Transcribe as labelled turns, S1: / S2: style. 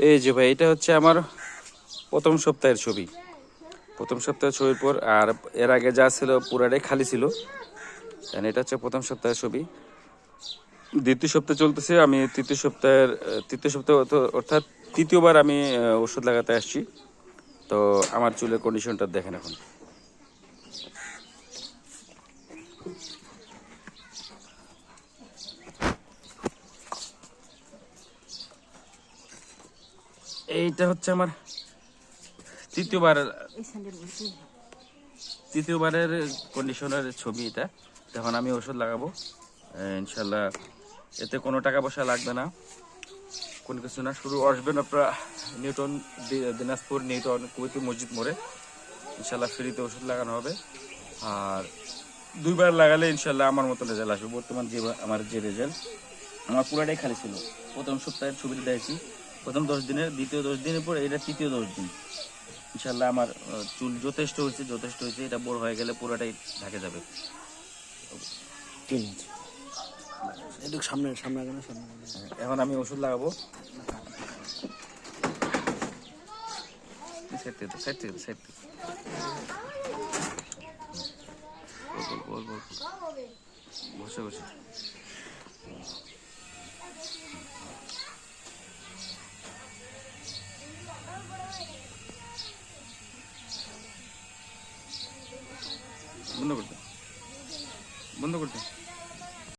S1: এই যে ভাই, এটা হচ্ছে আমার প্রথম সপ্তাহের ছবি। প্রথম সপ্তাহের ছবির পর আর এর আগে যা ছিল পুরাটাই খালি ছিল। এটা হচ্ছে প্রথম সপ্তাহের ছবি। দ্বিতীয় সপ্তাহে চলতেছে, আমি তৃতীয় সপ্তাহে অর্থাৎ তৃতীয়বার আমি ওষুধ লাগাতে আসছি। তো আমার চুলের কন্ডিশনটা দেখেন এখন। এইটা হচ্ছে আমার তৃতীয়বার তৃতীয়বারের কন্ডিশনের ছবি এটা। এখন আমি ওষুধ লাগাবো ইনশাল্লাহ। এতে কোনো টাকা পয়সা লাগবে না, কোনো কিছু না। শুধু আসবেন আপনারা নিউটন, দিনাজপুর নিউটন কুয়েতি মসজিদ মোড়ে। ইনশাল্লাহ ফ্রিতে ওষুধ লাগানো হবে। আর দুইবার লাগালে ইনশাল্লাহ আমার মতো রেজাল্ট আসবে। বর্তমান যে আমার যে রেজাল্ট, আমার পুরাটাই খালি ছিল। প্রথম সপ্তাহের ছবিটা দেখছি, প্রথম 10 দিনের, দ্বিতীয় 10 দিনের পর এটা তৃতীয় 10 দিন। ইনশাল্লাহ আমার চুল যথেষ্ট হয়েছে। এটা বড় হয়ে গেলে পুরোটাই ঢাকে যাবে।
S2: একটু সামনে সামনে
S1: এখন আমি ওষুধ লাগাবো। সাইড থেকে বল বসে